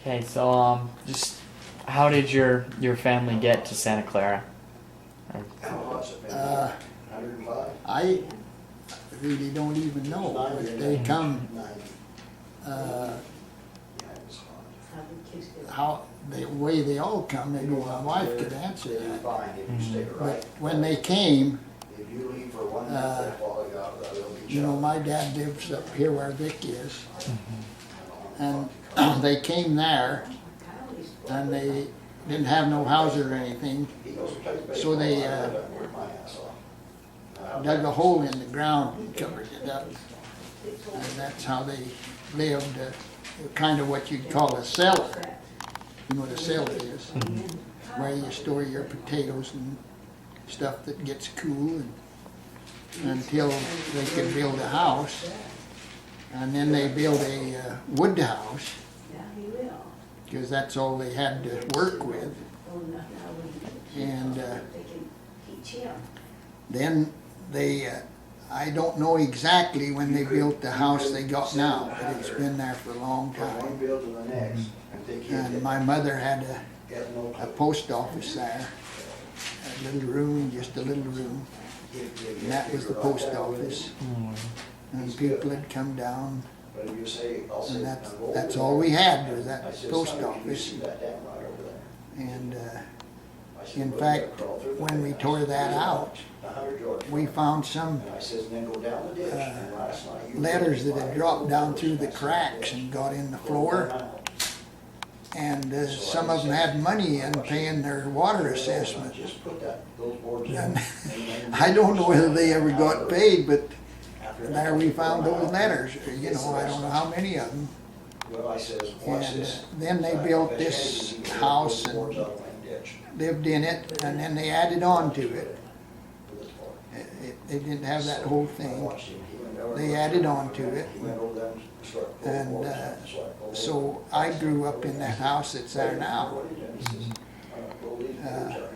Okay, so just how did your family get to Santa Clara? I really don't even know, but they come, how, the way they all come, maybe my wife could answer that. But when they came, you know, my dad lives up here where Vic is, and they came there, and they didn't have no house or anything, so they dug a hole in the ground and covered it up, and that's how they lived, kind of what you'd call a cellar. You know what a cellar is, where you store your potatoes and stuff that gets cool until they could build a house. And then they built a wood house, because that's all they had to work with. And then they, I don't know exactly when they built the house they got now, but it's been there for a long time. And my mother had a post office there, a little room, just a little room, and that was the post office. And people had come down, and that's all we had was that post office. And in fact, when we tore that out, we found some letters that had dropped down through the cracks and got in the floor. And some of them had money in paying their water assessment. And I don't know whether they ever got paid, but there we found those letters. You know, I don't know how many of them. And then they built this house and lived in it, and then they added on to it. They didn't have that whole thing. They added on to it. And so I grew up in that house that's there now.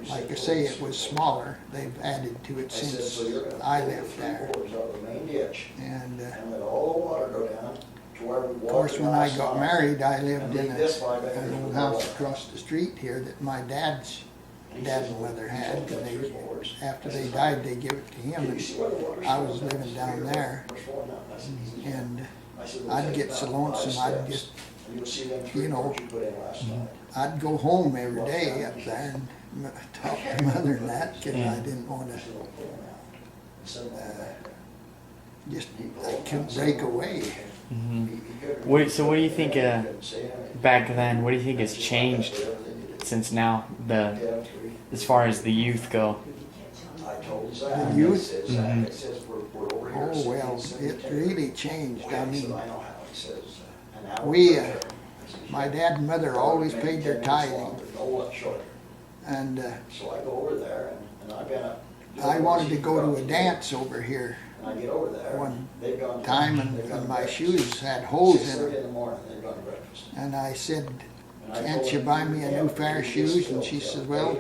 Like I say, it was smaller. They've added to it since I lived there. And of course, when I got married, I lived in an old house across the street here that my dad's dad and mother had. And after they died, they gave it to him, and I was living down there. And I'd get so lonesome, I'd just, you know, I'd go home every day up there and talk to Mother and that, because I didn't want to, I couldn't break away. So what do you think, back then, what do you think has changed since now, as far as the youth go? The youth? Oh, well, it really changed. I mean, my dad and mother always paid their tithing. And I wanted to go to a dance over here one time, and my shoes had holes in them. And I said, "Can't you buy me a new pair of shoes?" And she said, "Well,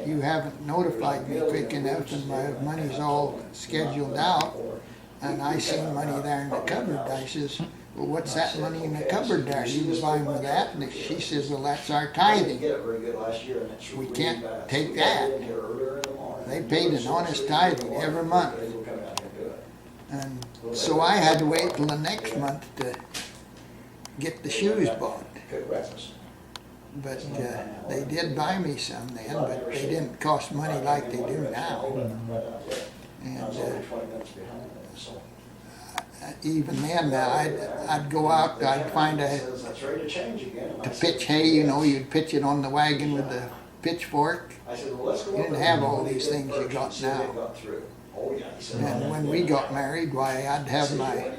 you haven't notified me quick enough, and my money's all scheduled out, and I seen money there in the cupboard." I says, "Well, what's that money in the cupboard there? You was buying with that?" And she says, "Well, that's our tithing. We can't take that." They paid an honest tithing every month. And so I had to wait till the next month to get the shoes bought. But they did buy me some then, but they didn't cost money like they do now. And even then, I'd go out, I'd find to pitch hay, you know, you'd pitch it on the wagon with the pitchfork. You didn't have all these things you got now. And when we got married, why, I'd have my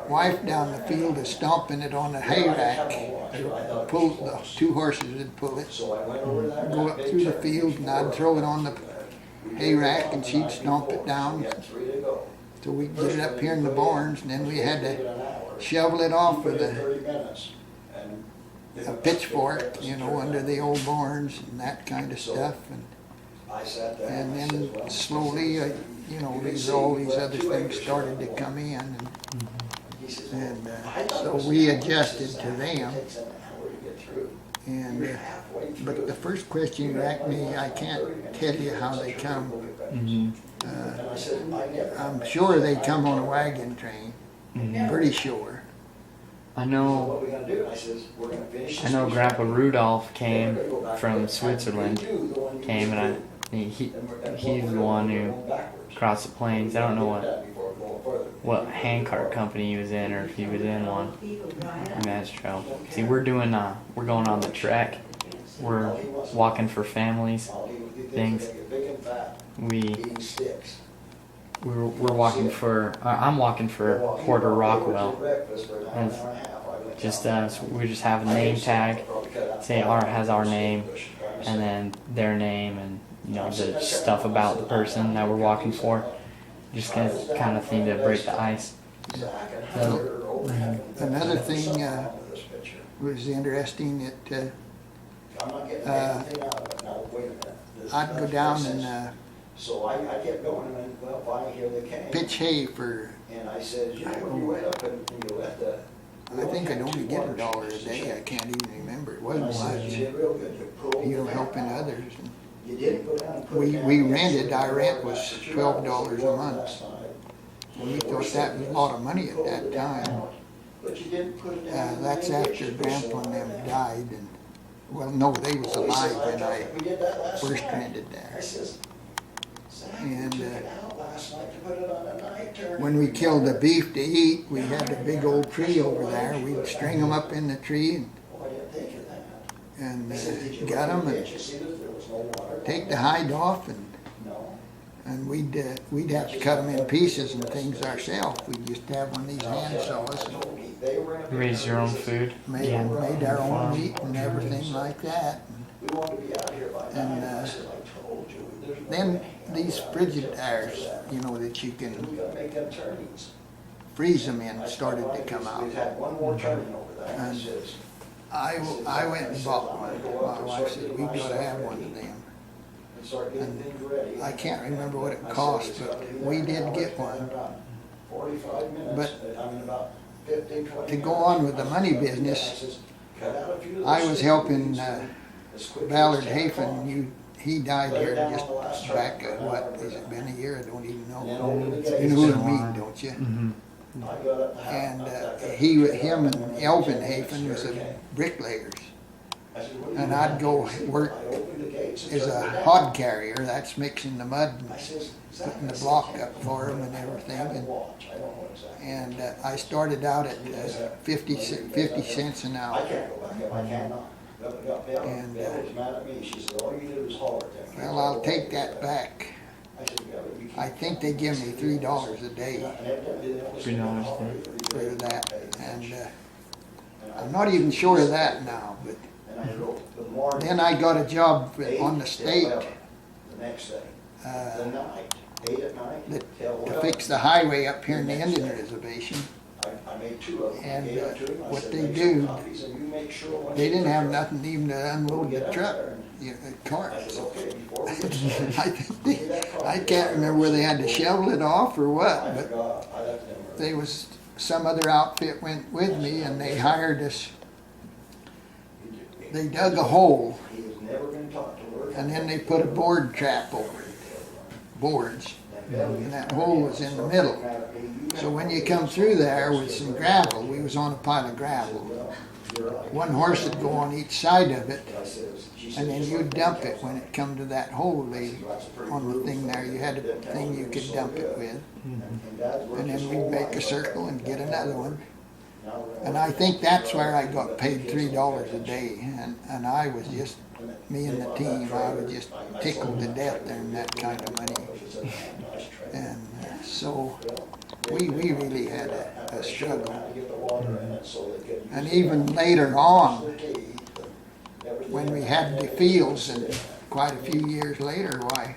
wife down the field stomping it on a hay rack. The two horses would pull it. Go up through the field, and I'd throw it on the hay rack, and she'd stomp it down. So we'd get it up here in the barns, and then we had to shovel it off with a pitchfork, you know, under the old barns and that kind of stuff. And then slowly, you know, all these other things started to come in, and so we adjusted to them. And but the first question you asked me, I can't tell you how they come. Mm-hmm. I'm sure they come on a wagon train. Mm-hmm. Pretty sure. I know Grandpa Rudolph came from Switzerland, and he's the one who crossed the plains. I don't know what handcart company he was in, or if he was in one. Mastro. See, we're going on the trek. We're walking for families, things. We're walking for. I'm walking for Porter Rockwell. And we just have a name tag. Say has our name, and then their name, and the stuff about the person that we're walking for. Just kind of thing to break the ice. So, another thing was interesting that I'd go down and so I kept going, and then, well, finally, here they came. pitch hay for, And I said, you went up and you let the... I think I'd only get $1 a day. I can't even remember. It wasn't I said, you much. did real good. You pulled You know, the helping out. others. And You didn't go down and put we down rented. Our rent was $12 a month. last night. And we thought that was a lot of money at that time. But you didn't put it down. That's after Grandpa and them died. And well, no, they was alive when I We did that last first night. rented I there. says, Zach, we And, took it out last night to put it on a night turn. When we killed the beef to eat, we had a big old tree over there. We'd string them up in the tree and Oh, I didn't think of that. and I said, did you got look in them the and ditch? You see that there was no water? take the hide off No. and we'd have to cut them in pieces and things ourselves. We just have one of these hand saws and raise your own food. made our own meat and everything like that. We wanted to be out here by And, nine. I said, I told you. There's no Then way. these Frigidaires, that you We can gotta make them turnings. freeze them in started to come out. We've had one more turning over there. And It says, I went and bought one. My wife said, we gotta have one of them. and start getting things ready. I can't remember what it I said, cost, it's but gotta be we there did in get one. about 45 minutes. But I mean, about 15, 20 to go minutes. on with the money I business, says, cut out a few of I those was sticks helping as quick as Ballard 10 o'clock. Hafen. He died here just back at what, has it been a year? I don't even And then know. over the You know gates, what I mean, don't you? Mm-hmm. I got up the house, And I got him and Elvin Hafen was a bricklayers. I said, "What are you And doing?" I'd go He said, work "I opened the gates and as turned a it down." hod carrier. That's mixing the mud I and says, "Zach, putting I the said, block you up can't for 'em go and back. everything, Have a and- watch. I don't know exactly. And I started out at 50 cents an I hour. can't go back up, I cannot. Bell And, was mad at me, she said, all you did was holler at them. Well, I'll take that back. I said, "Yeah, but you I can't." think they give me $3 a day And evidently they don't listen to $3 a holler day. every for day. that. And And I'm not even sure of that now, but And I wrote the morning. then I got a job on the 8 state till 11 The next day. The uh, night, 8 at night that- till to 11. fix the highway up here in the Indian Reservation. I made 2 of them. I And, gave them to him. I what said, they "Make do, some copies and you make sure when They you didn't get have the truck." nothing even to unload the Get up truck, there the I carts. said, "Okay, before we get started." I think I can't remember whether they had to shovel it off or what, I but forgot, I left them. early. they was, some other outfit went with me and they hired us. They dug a hole He has never been taught to work. and then they put a board trap over it, boards. And that hole was in the middle. So when you come through there with some gravel, we was on a pile of gravel. One horse would go on each side of it, and then you'd dump it when it come to that hole. On the thing there, you had a thing you could dump it with. And then we'd make a circle and get another one. And I think that's where I got paid $3 a day. And I was just, me and the team, I was just tickled to death earning that kind of money. And so we really had a struggle. And even later on, when we had the fields, and quite a few years later, why,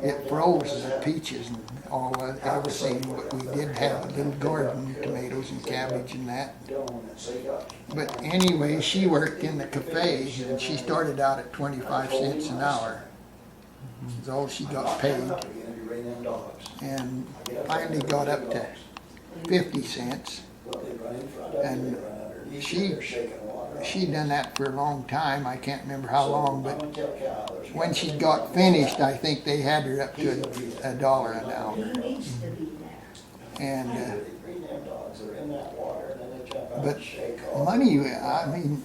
it froze the peaches and all that, everything, but we did have a little garden, tomatoes and cabbage and that. But anyway, she worked in the cafe, and she started out at 25 cents an hour. That's all she got paid. And finally got up to 50 cents. And she she done that for a long time. I can't remember how long, but when she got finished, I think they had her up to $1 an hour. And but money, I mean,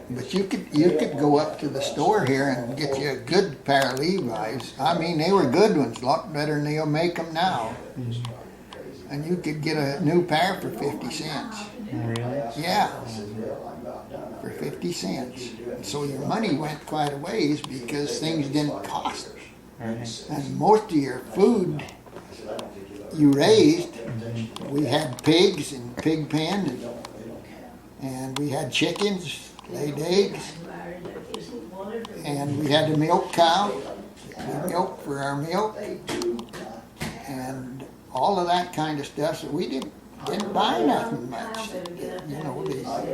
but you could go up to the store here and get you a good pair of Levi's. I mean, they were good ones, a lot better than they'll make them now. And you could get a new pair for 50 cents. Really? Yeah, for 50 cents. So your money went quite a ways because things didn't cost. Right. And most of your food you raised, we had pigs and pig pen, and we had chickens, laid eggs, and we had a milk cow, we milked for our milk, and all of that kind of stuff. So we didn't buy nothing much. You know,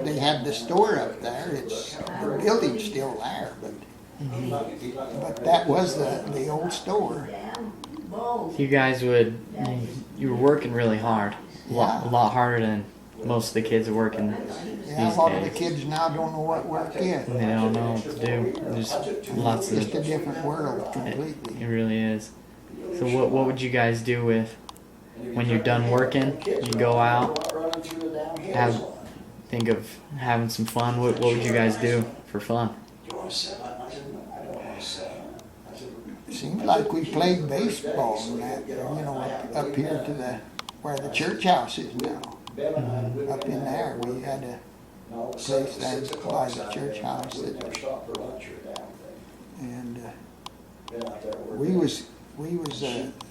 they had the store up there. The building's still there, but that was the old store. You guys you were working really hard. A lot harder than most of the kids are working Yeah, these a lot of the days. kids now don't know what work is. They don't know what to do. There's lots It's just of. a different world completely. It really is. So what would you guys do when you're done working? You go out, think of having some fun. What would you guys do for fun? Seemed like we played baseball and that, you know, up here to where the church house is now. Up in there, we had a place there by the church house and we was well,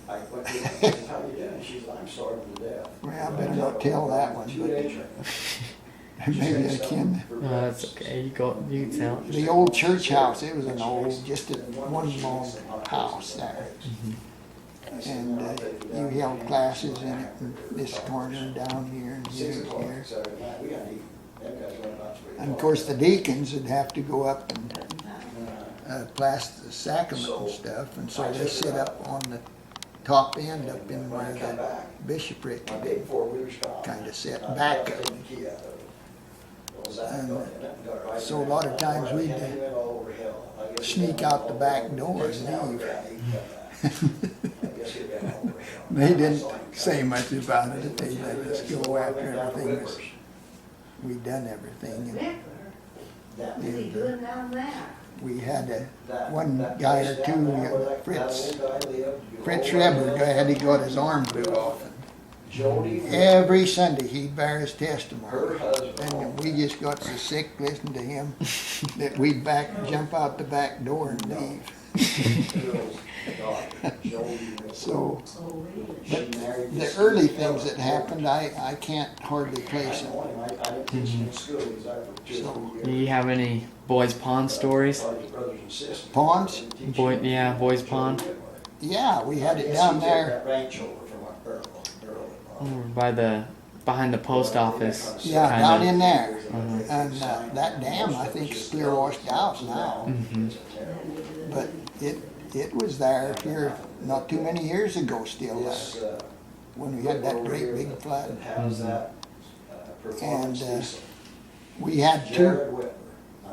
I better not tell that one, but maybe I can. No, that's okay. You can tell. The old church house, it was an old, just one long house there. And you held classes in it, in this corner, down here, and here, and here. And of course, the deacons would have to go up and plaster the sacrament and stuff, and so they sit up on the top end, up in where the bishopric kind of set back up. And so a lot of times we'd sneak out the back door and leave. They didn't say much about it. They let us go after everything was, we'd done everything. And we had one guy or two, Fritz Reber, had he got his arm blew off. Every Sunday he'd bear his testimony, and we just got so sick listening to him that we'd jump out the back door and leave. So, but the early things that happened, I can't hardly place them. So, Do you have any boys pond stories? ponds? Boys pond. Yeah, we had it down there. Over behind the post office. Yeah, kind down of. in there. Uh-huh. And that dam, I think, is clear washed out now. Mm-hmm. But it was there here not too many years ago still there, when we had that great big flood. And we had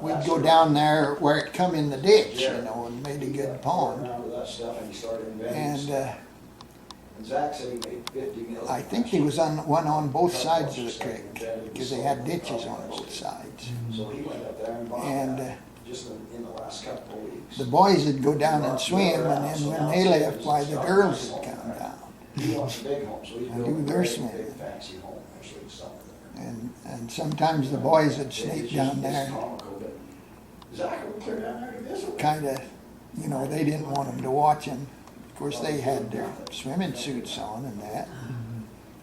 we'd go down there where it come in the ditch, you know, and made a good pond. And I think there was one on both sides of the creek, because they had ditches on both sides. And the boys would go down and swim, and then when they left, why, the girls would come down and do their swimming. And sometimes the boys would sneak down there, kind of, you know, they didn't want them to watch them. Of course, they had their swimming suits on and that,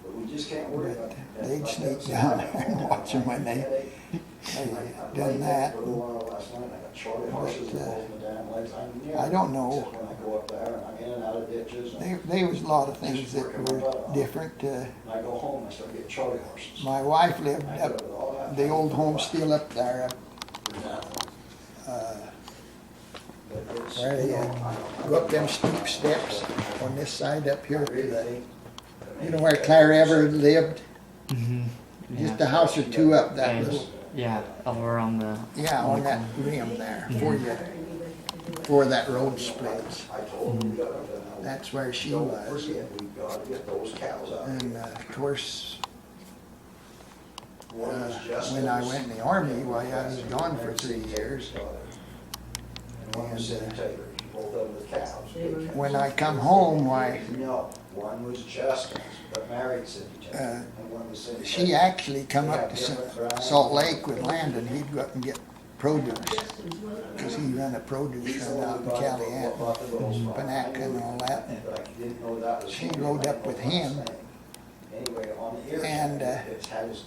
but they'd sneak down there and watch them when they done that. But I don't know. There was a lot of things that were different. My wife lived up, the old home's still up there, where they go up them steep steps on this side up here to the, you know where Claire Ever lived? Mm-hmm. Just a house or two up that little Yeah, over on the. Yeah, on that rim there, before that road splits. That's where she was. And of course, when I went in the Army, why, I was gone for 3 years. And when I come home, why, No, one was Justin's, but married Cindy Taylor, and one was Cindy she Taylor. actually come up to Salt Lake with Landon. He'd go up and get produce, because he run a produce run out in Calianton, Panaca and all that. But I didn't know that was She him. rode up with him, Anyway, on the ear, and it had his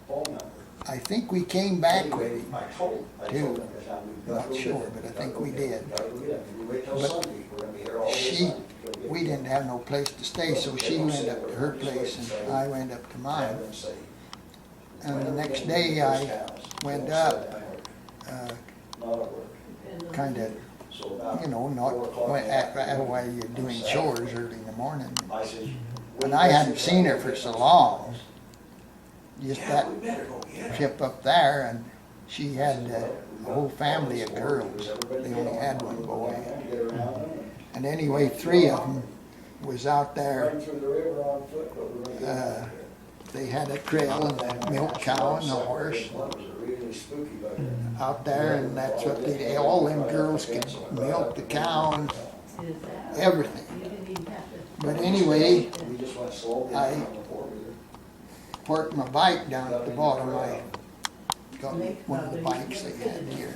phone number. I think we came back with Anyway, him. I told too. him that we've got to Not go get sure, him. but I We've think got to we go get did. him. We've got to go get him. We wait till But Sunday, we're gonna be here all day She, Sunday. Go get we him. didn't have no place to stay, so she went up to her place and I went up to mine. Have them say, And the "When are we next gonna get day those I cows?" went Don't up, say uh, Not at work. kind of, So about you know, 4 not o'clock went in at, the afternoon, while you're doing chores early in the morning. I said, And I hadn't seen her for so long. Just "Yeah, that we better go get her." trip up there, and she had a whole family of girls. They only had one boy. And anyway, 3 of them was out there. Run through the river on foot, but we're gonna get Uh, her. They had a trail and a milk cow and a horse One was a really spooky bugger. out there, and that's what they, all them girls could milk the cow and everything. But anyway, We just went slowly I- on the four-wheeler. parked my bike down at the bottom. I got one of the bikes they had here.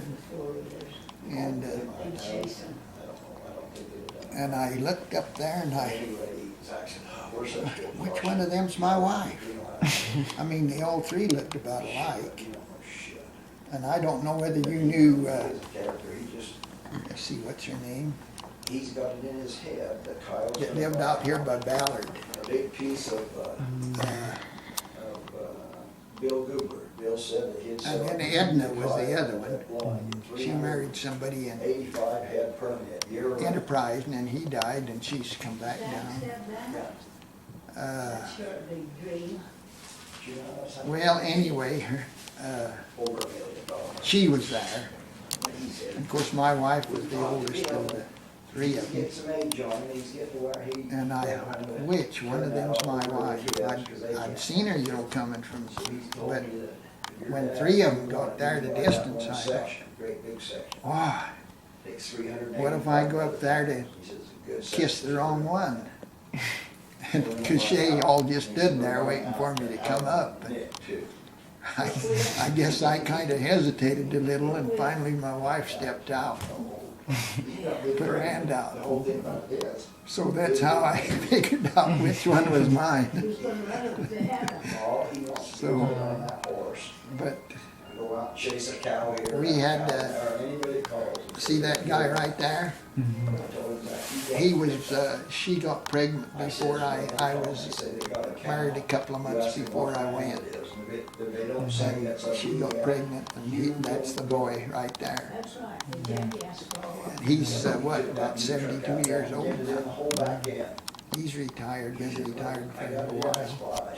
And, I don't know, I don't think they would. and I looked up there and I, Anyway, Zach said, "Oh, we're such good which partners. one of them's my wife? We don't have to- I mean, they all 3 looked about alike. You don't know shit. And I don't know whether you knew, He's a character, he just, let's see, what's her name? he's got it in his head that Kyle's. That gonna lived buy out here by Ballard. A big piece of Bill Goober. Bill said that he'd. And then Edna was the other one. She married somebody in 85 head permit, year round. Enterprise, and then he died, and she's come back down. Uh, well, anyway, Over $1 million. she was there. Of course, my wife was the oldest of the 3 of them. Get some age on him, he's getting to where he. And I, which one of them's my wife? I'd seen her, you know, coming from, but when 3 of them got there, the distance, I thought, Great big section. wow, Takes 380. what if I go up there to He says, "A good kiss section." the wrong one? Because they all just stood there waiting for me to come up. And Nick, too. I guess I kind of hesitated a little, and finally my wife stepped out, put her hand The out. whole thing about it is, So that's how I figured out which one was mine. all he wants to So- do is ride that horse, But go out and chase a cow here. We had, or anybody calls. see that guy right there? I told him that He was, she got pregnant before I was married a couple of months before I went. And she got pregnant, and that's the boy right there. And he's, what, about 72 years old now. He's retired, been retired for a while.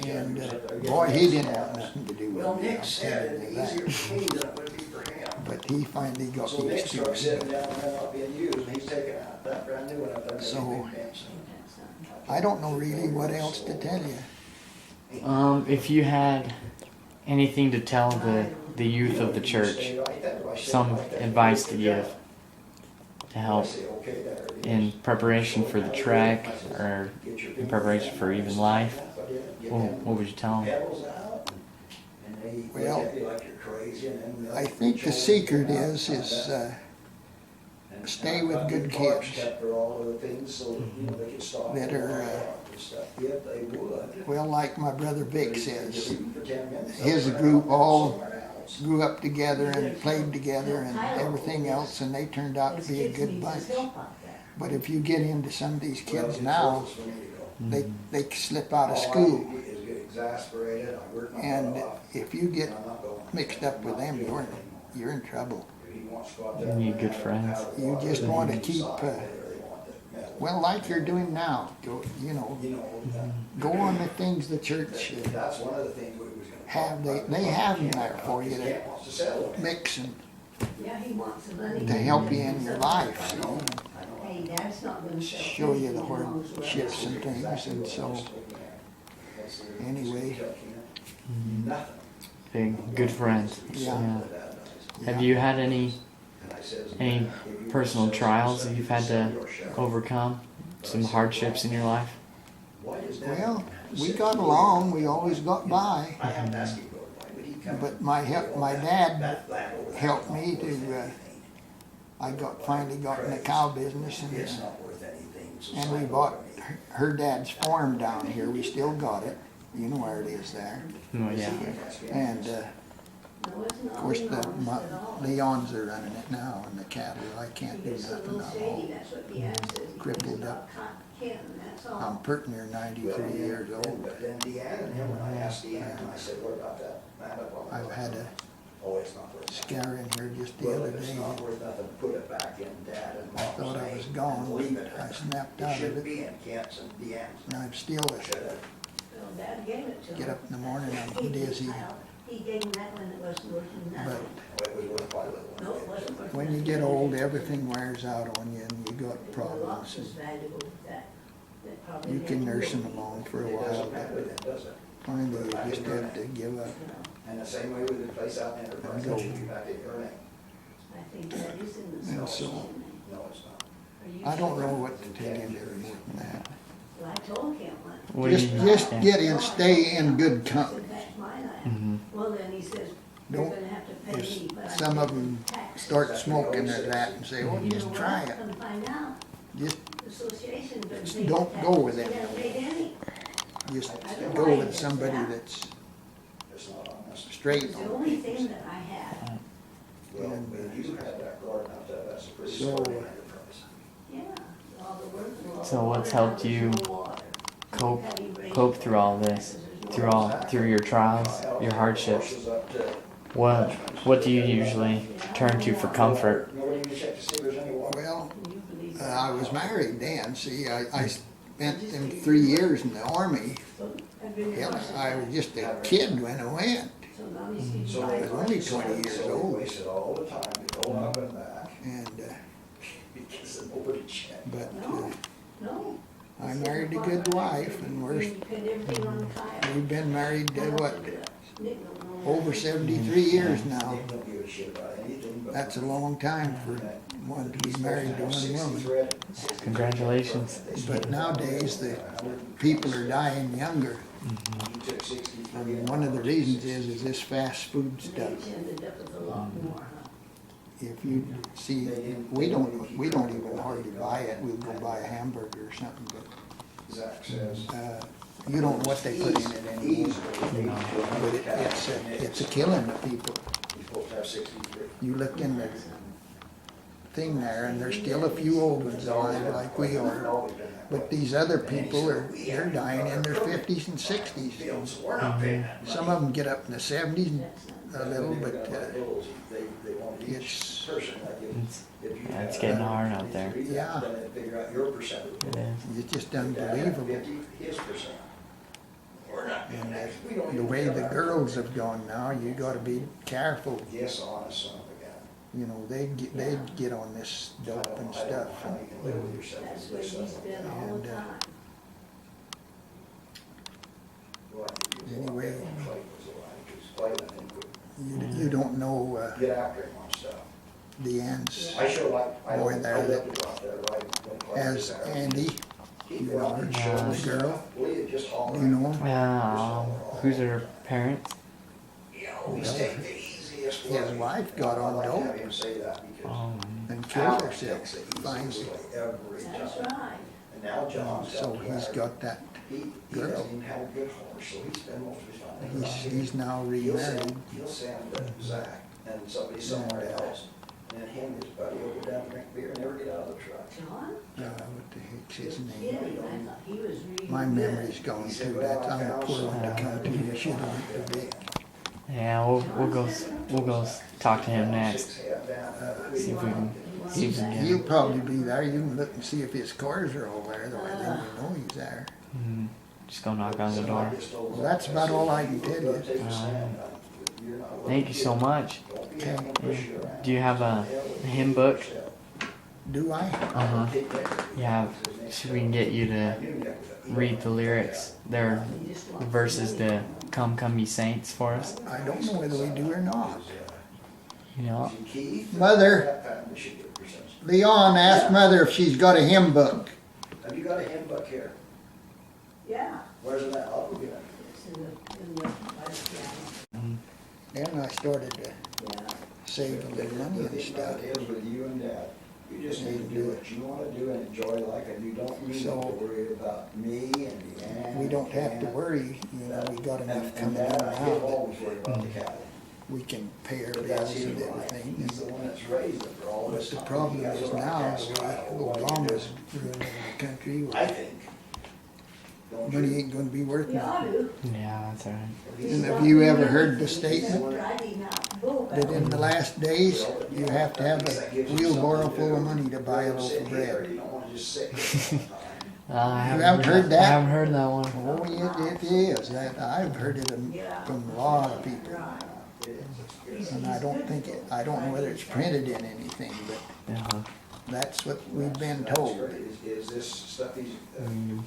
And, boy, he didn't want nothing to do with Well, me, Nick I'll said tell it you easier that. for me than it would be for him. But he finally got So Nick used to started sitting it. down there not being used, and he's taking out that brand new one up there. So- I don't know really what else to tell you. If you had anything to tell the youth of the church, some advice to give to help in preparation for the trek or in preparation for even life, what would you tell them? Well, I think the secret is stay with good kids that are, well, like my brother Vic says, his group all grew up together and played together and everything else, and they turned out to be a good bunch. But if you get into some of these kids now, they slip out of school, and if you get mixed up with them, you're in trouble. You need good friends. You just want to keep, well, like you're doing now, go, you know, go on the things the church they have them there for you to Wants to settle it. mix and Yeah, he wants the money. to help you in your life, see, Hey, Dad's not gonna sell show you the anything as long as we're hardships and things, and so anyway, Nothing. Big good friends. Yeah. Have you had any personal trials that you've had to overcome? Some hardships in your life? well, we got along, we always got by, but my dad helped me to, I finally got in the cow business, and we bought her dad's farm down here, we still got it, you know where it is there. Oh yeah. And, No, it's not. of course, We don't the at all. Leons are running it now, and the cattle, I can't do It's a nothing, little I'm shady, all that's what the ad says. He crippled thinks up. about Ken, that's all. I'm pert near 93 years old. But then Deanne and him, when I asked Deanne, I said, what about that man up on the I've had a Oh, it's not worth nothing. scare in here just the Well, other if it's day. not worth nothing, put it back in Dad and I Mom's thought I name was and gone, leave it. but I snapped It out should of it, be in Kent's and Deanne's. and I'm still, Should have. Well, Dad gave it to him. get up in the morning, He I'm did. dizzy. Well, He gave him that when it wasn't working But nothing. Well, it was worth quite a little. No, it wasn't worth when you get old, everything wears out on you, and you got The problems. lots is And valuable, that probably. you can never nurse them will. along for a It while, doesn't matter but then, does it? finally you just have to give up. You know, And the same way with the place out in Enterprise, that should be back in your name. I think that is in the And soul. so- No, it's not. Are you I don't sure? know what to tell you there more than that. Well, I told him once. What do you- Just yeah. get in, stay in good company. I said, that's my land. Mhm. Well, then he says, you're Don't- gonna have to pay If me, but I some of them taxes. start smoking at that and say, well, You know just what? try it. Come find out, Just, the association doesn't pay Don't the go taxes. with them. They haven't paid any. just I don't go mind with it, somebody yeah. that's It's not honest. straight It's the on only things. thing that I had, Well, when you had that garden out there, that's a pretty So- storied enterprise. yeah, all the work and all the So what's water, helped there was you no water. cope Heavy rain. cope through all this, through your trials, your hardships? Horses up to- What do you usually turn to for comfort? Nobody even checked to see if there's any water. Well, Can you believe I that? was married then, see, I spent them 3 years in the army. So, I've been there Hell, since- I was just a kid when I went, So now he's getting So I they was by. only so 20 years so they old. wasted all the time to go up and back and, because nobody checked. but No, no. I married a good wife, and You depend everything on Kyle. we've been married, what, Nick don't know over that. 73 years now. They don't give a shit about anything but. That's a long time for one to be married to one woman. Congratulations. But nowadays, the people are dying younger. And one of the reasons is this fast food They stuff. ended up with a lot more, huh? If you see, we don't even hardly buy it. We'll go buy a hamburger or something, but Zach says. you don't know what they put in it anymore. But it's a killing the people. He's supposed to have 63. You look in the thing there, and there's still a few old ones alive like we are. But these other people they're dying in their 50s and 60s. So we're not paying that much. Some of them get up in the 70s a little, but They want each it's, person, like if you Yeah, it's had getting hard out there. 53, Yeah. Then they figure out your percentage. It is. it's just Dad had unbelievable. 50, his percent. We're not doing And that. We don't the even way care the about girls have gone now, you gotta be careful. Yes, honest son of a gun. You know, they get on this I dope don't- and I don't stuff. know how you can live with yourself That's with where this he's stuff. been all And, the time. Well, I think he was a lot Anyway. better when Clay was alive, 'cause Clay, I think, would You don't know get after him on stuff. Deanne's I sure like, I Boy, don't, there I that lived it out there, right, when Clay was as there. Andy. He'd you go out know, and show the us girl. stuff. Leah just holler. You know him? Who's her parents? You always take the easiest way. His wife got on I like to have dope him say that because Oh, and killed Alex herself takes the finally. easiest way every That's time. right. And now John's So got he's better. got that, He girl. doesn't even have a good horse, so he spends most of his time. he's now He'll remarried. send Zach and somebody somewhere else, and then him and his buddy will go down and drink beer and never get out of the truck. John? What the heck's his Yeah, name? I thought he was really My good. memory's gone too. That's, I'm a poor one to come to. You should have went to Vic. yeah. We'll go talk to him next. Six head down, See if we can get He'll him. probably be there. You can look and see if his cars are all there. Then you know he's there. Mhm. Just go knock on the door. Well, that's about all I can tell you. Thank you so much. Okay. Do you have a hymn book? Do I? Uh-huh. Yeah, so we can get you to read the lyrics. They're verses to Come, Come Ye Saints for us. I don't know whether we do or not. You know? Mother, Leon asked Mother if she's got a hymn book. Have you got a hymn book here? Yeah. Where's it at? I'll go get it. It's in the, Then I started to yeah. save a little money and The thing about stuff. it is with you and Dad, you just need to do what you wanna do and enjoy life, and you don't need to So, worry about me and Deanne. We don't have to and- worry, you know, we got enough And coming in Dad, now I that always worry about the cattle. we can pay our But that's bills his and life. everything. He's the one that's raised it for all But this the time. problem He has is a right now, to the way ask what he Obama's does. ruining the country, I think. Don't money you? ain't gonna be worth Yeah, I nothing. do. Yeah, that's alright. And have you ever heard the statement Friday night, bull that in the last days, you have to have a wheelbarrow full of money to buy a loaf of bread? You don't wanna just sit there all the time. I haven't heard that? I haven't heard that one. Oh, it is, that, I've heard it from a lot of people. And I don't think I don't know whether it's printed in anything, but Uh-huh. that's what we've been That's told. great. Is this stuff he's, Mm.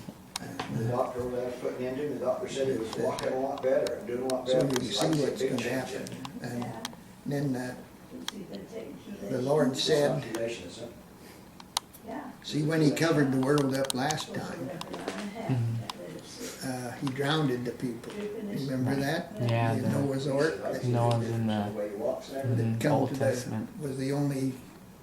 the doctor over there putting into him, the doctor said he was walking a lot better and doing a lot So better. you He see likes a what's big gonna change happen. in- And then the The Lord It's said, not relation, is it? Yeah. see, when he covered the world up last time, he drowned the people. Remember that? Yeah, In the- Noah's Ark, that Noah's in the The way he walks and everything. Mhm. come Old to the, Testament. was the only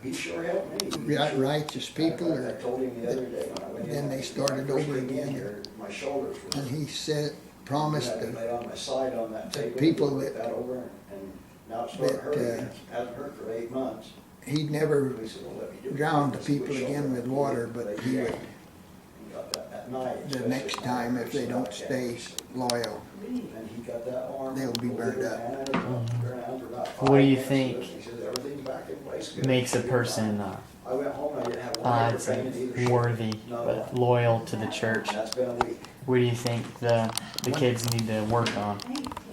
He sure helped me. righteous people, I or, told him the other day when I went in. then they started when I first over came in again. here, my shoulders were. and he said, promised I had to to lay on my side on that the table. people put that- over, and now it's starting to hurt that, again. Hasn't hurt for 8 months. he'd never He said, well, let me do it. drown the See people which again shoulder with I water, can but lay he down. would, He got that at night. the next time, if they don't stay loyal, And he got that arm. they'll be burned up. What do you think He says, everything's back in place. Good. Makes a person I went home and I didn't have one I'd ever say pain in either shoulder. worthy, No. but loyal to the church? And that's been a week. What do you think the kids need to work on?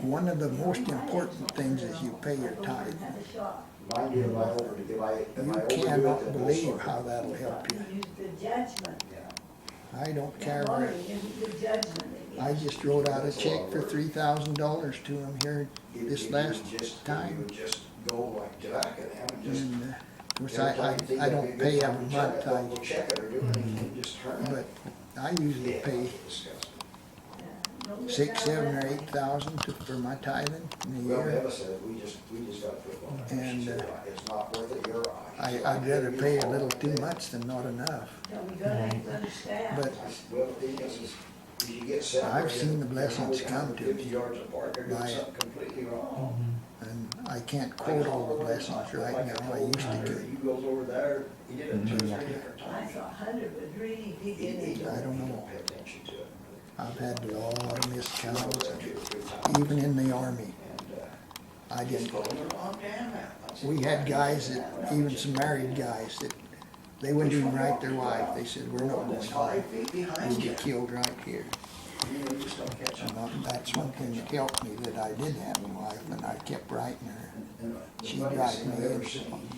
one of the most important things is you pay your tithe. Mind you, if I over, if I You overdo it, cannot then believe also- how that'll help you. Use the judgment. Yeah. I don't care That where, water isn't the judgment that I gives. just wrote out a check for $3,000 to him here If- this if last you just- time. You would just go like to back at him and just. And, of course, every time you think I it'd don't be a pay good every time to check month, it, don't go check it or do anything, just turn it. but I usually Yeah, pay it's disgusting. Don't get 6, down 7, or that. 8,000 for my tithing in a Well, year. Eva said, we just gotta put one on. And, She said, it's not worth it, you're right. I'd rather pay a little too much than not enough. No, we gotta understand. But Well, the thing is you get separated. I've seen the blessings come to 50 me yards apart, they're doing by it. something completely wrong. And I can't quote all the blessings right now, I used to could. He goes over there, he did it 2 or 3 different I times. thought Hunter would really dig in He it. I don't know. Pay attention to it. I've had a lot of missed He goes cows, there 2 or 3 times. even in the army. And, I he's didn't, going the wrong damn out. I said, we had guys that, even some married guys, that they wouldn't even write their wife. They said, we're not "One that's going 5 home. feet We behind you. get killed right here. You know, you just don't catch And them. that's one thing that helped me, that I did have a wife, and I kept writing her And She'd the write funniest thing me I've in ever seen,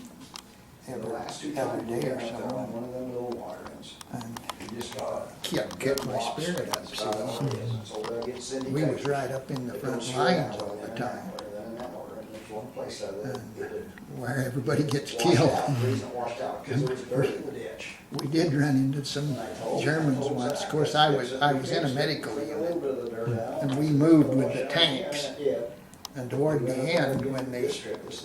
the every, last 2 every times we day went or out there on so. one of them little water runs, And you just got. kept my spirit up, That's about all it is. It's over there against Cindy we was Texas. right up in the It front goes lines straight out, all the and then time, that water, then that water, and there's one place out there that it where everybody gets washed killed. out. The reason it washed out, because there was dirt in the ditch. We did run into some Germans once. Of course, I was in a medical Clean a unit, little bit of the dirt out. and we moved with the tanks. And it did. And toward the end, when they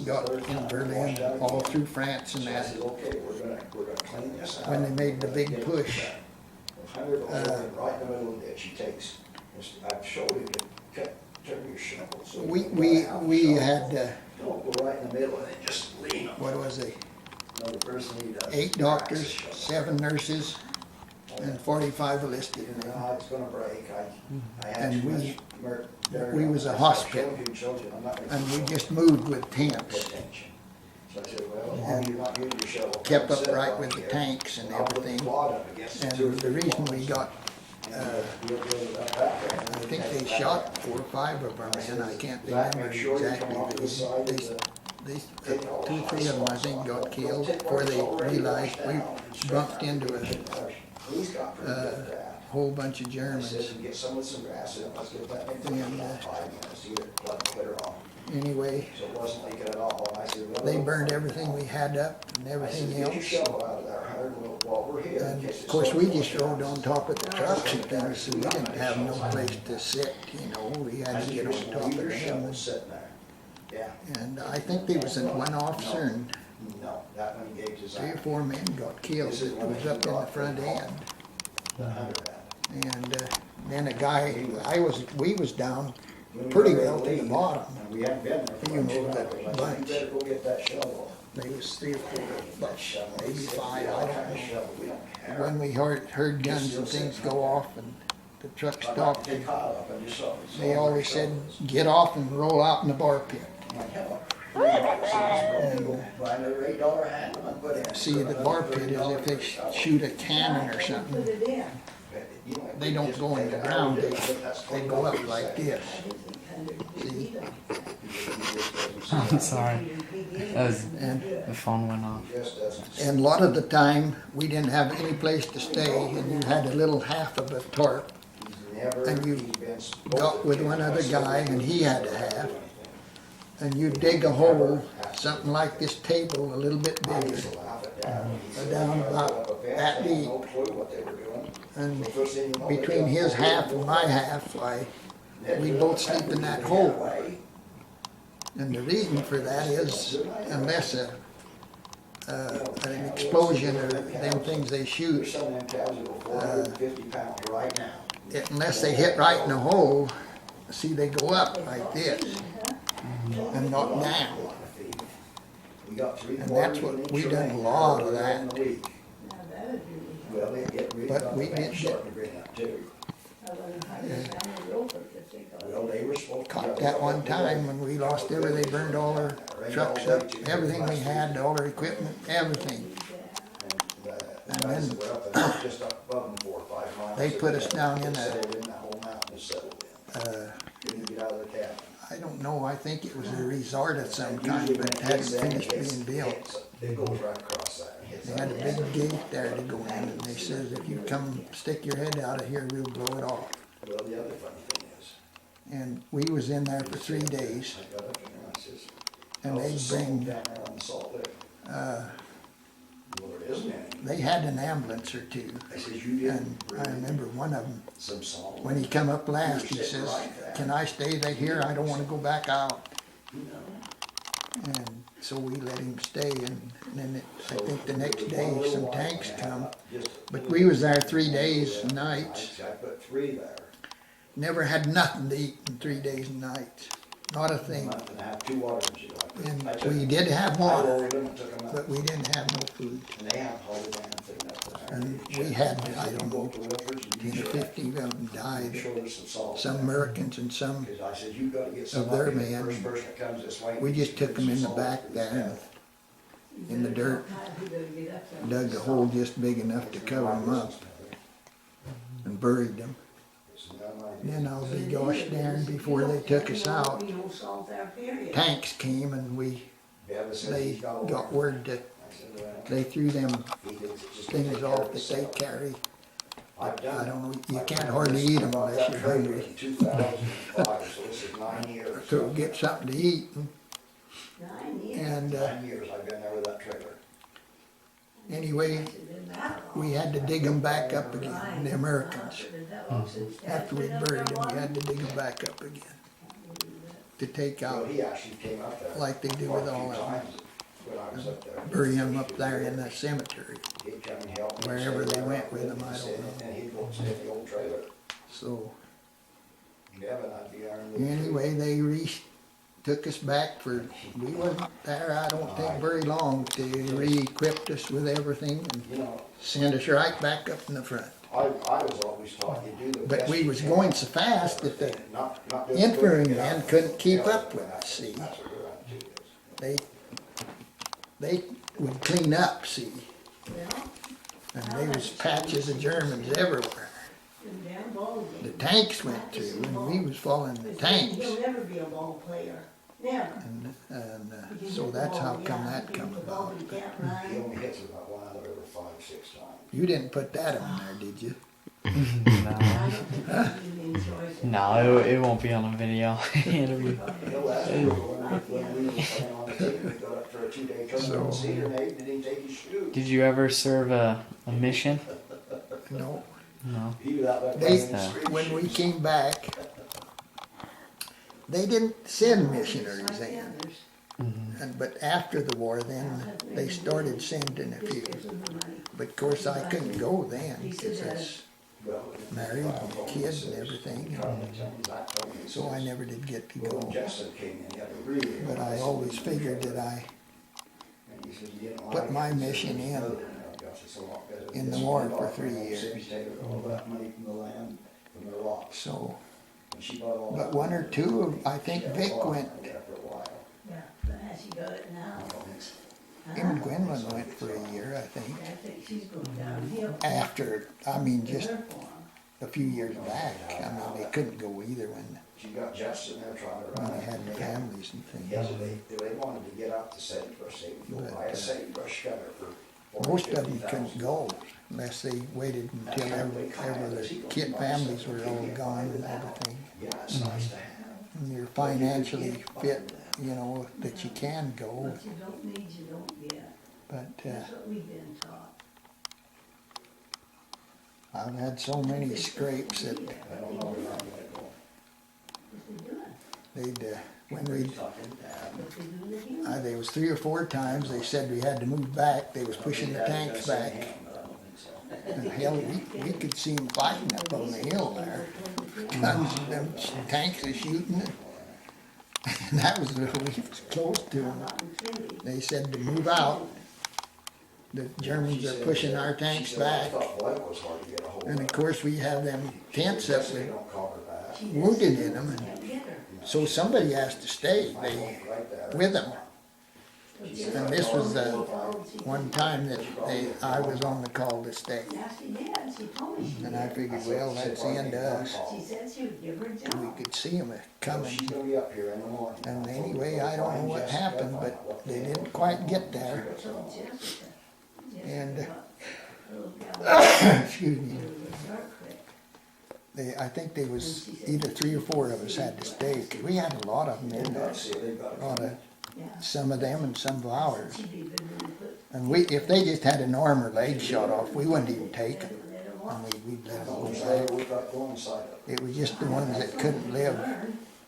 got in Berlin, all through France and So I that, said, okay, we're gonna clean this out. when they made the big push, Hunter goes over and right in the middle of the ditch, he takes, I've showed him to turn your shovel. So you can go out, we so had, don't go right in the middle and then just lean on it. what was it, You know, the first thing he does. 8 is cracks his doctors, shovel. 7 nurses, and 45 enlisted You know men. how it's gonna break, I had And too we- much dirt we on was it. a I hospital. showed you, I'm not gonna- And we just moved with Pay tents, attention. So I said, well, as long as you're not using your shovel. kept don't sit upright on with the here. tanks and I'll put the everything. clod up against it And 2 or the 3 reason we blocks. got I think they shot 4 or 5 of our men. I can't remember exactly. They 2 or 3 of them, I think, got killed before they realized we bumped into a whole bunch of Germans. And anyway, they burned everything we had up and everything else. And of course, we just rode on top of the trucks and things, so we didn't have no place to sit, you know. We had to get on top of them. And I think there was one officer and 3 or 4 men got killed. It was up in the front end. And then a guy, we was down pretty well to the bottom. You know, that bunch. There was 3 or 4 bunch, maybe 5, I don't know. When we heard guns and things go off and the truck stopped, they always said, get off and roll out in the bar pit. And, see, the bar pit is if they shoot a cannon or something, they don't go in the ground, they go up like this. See? I'm sorry. The phone went off. And a lot of the time, we didn't have any place to stay, and you had a little half of a tarp, and you got with one other guy, and he had a half, and you dig a hole, something like this table, a little bit bigger, down about that deep. And between his half and my half, we both sleep in that hole. And the reason for that is, unless an explosion or them things they shoot, unless they hit right in the hole, see, they go up like this and not down. And that's what we done a lot of that. But we didn't caught that one time when we lost everything. They burned all our trucks up, everything we had, all our equipment, everything. And then they put us down in I don't know, I think it was a resort of some kind, but it hadn't finished being built. They had a big gate there to go in, and they said, if you come stick your head out of here, we'll blow it off. And we was in there for 3 days, and they'd bring, they had an ambulance or 2, and I remember one of them, when he come up last, he says, can I stay here? I don't want to go back out. And so we let him stay, and then I think the next day some tanks come, but we was there 3 days and nights. Never had nothing to eat in 3 days and nights, not a thing. And we did have water, but we didn't have no food. And we had, I don't know, 10 or 15 of them died. Some Americans and some of their men. We just took them in the back there, in the dirt, dug a hole just big enough to cover them up, and buried them. Then I'll be gosh darn, before they took us out, tanks came and they got word that they threw them things off that they carry. I don't know, you can't hardly eat them unless you're hungry. So get something to eat. And anyway, we had to dig them back up again, the Americans. After we buried them, we had to dig them back up again to take out, like they do with all of them. Bury them up there in the cemetery, wherever they went with them, I don't know. So anyway, they took us back for, we wasn't there, I don't think, very long, to re-equipped us with everything and send us right back up in the front. I was always taught you do the best. But we was going so fast that the infantry men couldn't keep up with us, see. They would clean up, see. And there was patches of Germans everywhere. tanks went through, and we was following the tanks. He'll never be a ball player, never. And so that's how come that come about. He can't He run. only hits it about one out of every 5-6 times. You didn't put that on there, did you? No, I don't think he enjoys it. no, it won't be on a video interview. He'll ask me when we were playing on the team, we got up for a 2-day tournament in Cedar, and didn't even take his shoes. Did you ever serve a mission? No. No. He was out there They, playing in the street when we shoes. came back, they didn't send missionaries in. But after the war, then they started sending a few. But of course, I couldn't go then because I was Well, married and kids and everything. So I never did get to Well, when go. Justin came in, he had a really. But I always figured that I And he said, "You didn't put like my it." mission He said, in "No, gosh, it's a lot better than in the this war one. for Our 3 mom years. said, "She take all that money from the land, from the rocks." So, And she bought all but that one or money. two of, I think She had Vic a lot went, of money after a while. Yeah, but has she got it now? I don't think so. him and Gwendolyn went for a year, I think. I think she's going downhill. After, I mean, just Her form. a few years back. I mean, they couldn't go either when She got Justin there trying to run they it. had families and Yeah, things. they wanted to get out to sagebrush, they would go buy a sagebrush cutter for Most of them 40,000. couldn't go unless they waited until ever the kid families were all gone and everything. Yeah, it's nice to have. And you're financially fit, you know, that you can go. What you don't need, you don't get. But That's what we've been taught. I've had so many scrapes that I don't know where I'm gonna go. What's they doing? they'd, when we, Talking to Dad. What's they doing again? there was 3 or 4 times they said we had to move back. They was pushing the tanks back. And hell, we could see them fighting up on the hill there. Guns, them tanks are shooting. And that was, we was close to them. They said to move out. The Germans are pushing our tanks back. And of course, we have them tents up with wounded in them. And so somebody has to stay with them. And this was the one time that I was on the call to stay. And I figured, well, that's the end of us. She said she would give her a job. We could see them coming. She's gonna be up here in the morning. And anyway, I don't know what happened, but they didn't quite get there. So Jessica, And, little gal, excuse me, was dark quick. I think there was either 3 or 4 of us had to stay, 'cause we had a lot of them in there. A lot of, Yeah. some of them and some of ours. She'd be good when you put, And if they just had an arm or leg shot off, we wouldn't even take them. they don't I want. mean, we'd let them go Stay back. with that going side up. It was just the ones that couldn't live.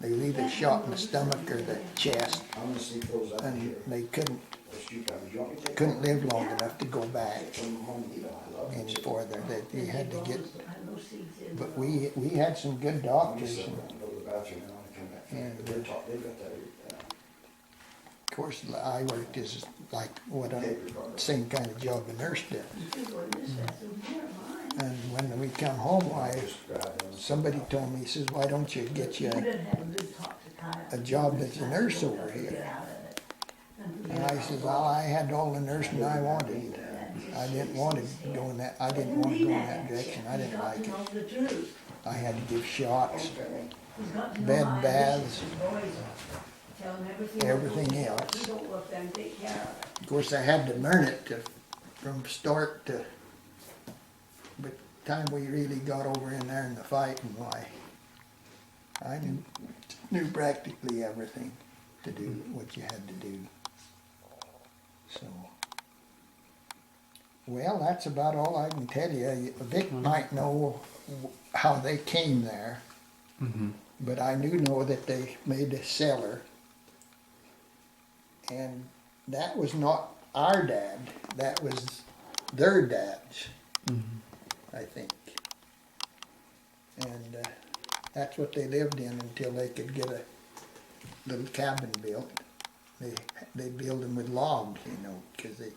They were either shot in the stomach or the chest, I'm gonna sneak those out and here. they couldn't You want me to take couldn't live long enough to go back some home, you know, I love any it. farther. That they had to get. I know seeds in. But we had some good I'm doctors. just And go to the bathroom and I wanna come back. And, They're taught, they've got that, of course, I worked as like what a same kind of job a nurse did. You go in this bathroom here, mine. And when we come home, just grab them. somebody told me, he says, "Why don't you get you You didn't have a good talk to Kyle. a job as a nurse over Get here?" out of it. And I says, "Well, I had all the nursing I wanted. I didn't want to go in that. I didn't want to go in that direction. I didn't like it. He's got to know the truth. I had to give shots, He's got to know bed my baths, issues, boys. Tell him everything. everything else. You don't work there and take care of it. Of course, I had to learn it from start to. But the time we really got over in there in the fight and why, I knew practically everything to do what you had to do. So, well, that's about all I can tell you. Vic might know how they came there, but I do know that they made a cellar, and that was not our dad. That was their dad's, I think. And that's what they lived in until they could get a little cabin built. They build them with logs, you know, because they.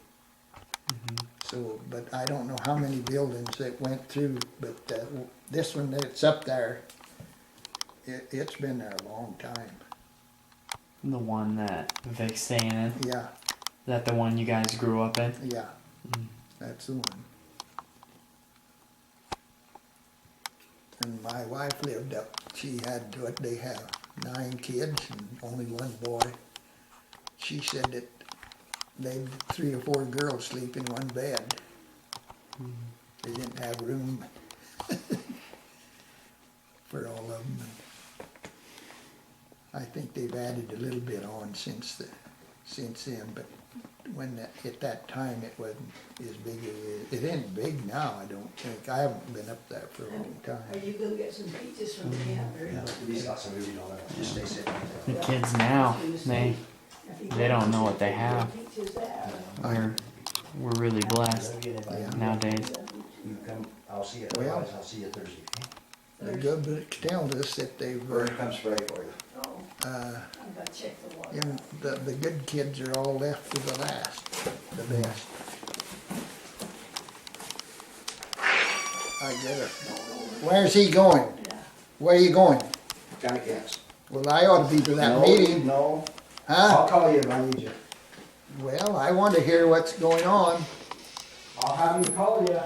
So, but I don't know how many buildings that went through. But this one that's up there, it's been there a long time. The one that Vic's staying in? Yeah, Is that the one you guys grew up in? yeah, that's the one. and my wife lived up, she had, what they have, 9 kids and only 1 boy. She said that they'd 3 or 4 girls sleep in 1 bed. They didn't have room for all of them. I think they've added a little bit on since then, but at that time it wasn't as big as it isn't big now. I don't think. I haven't been up there for a long Are time. you gonna get some peaches from the counter? He's got some movie on there, just stay sitting. The kids now, they don't know what they have. Peaches there. We're really blessed Yeah. nowadays. You come, I'll see you, Well- otherwise I'll see you Thursday. The government tells us that they've, comes Frei for you. Oh, uh, I've got to check the water. you know, the good kids are all left to the last, the best. I get it. Where's he going? Where are you going? County Cats. Well, I ought to be to that meeting, No, huh? I'll call you if I need you. Well, I want to hear what's going on. I'll have him call you.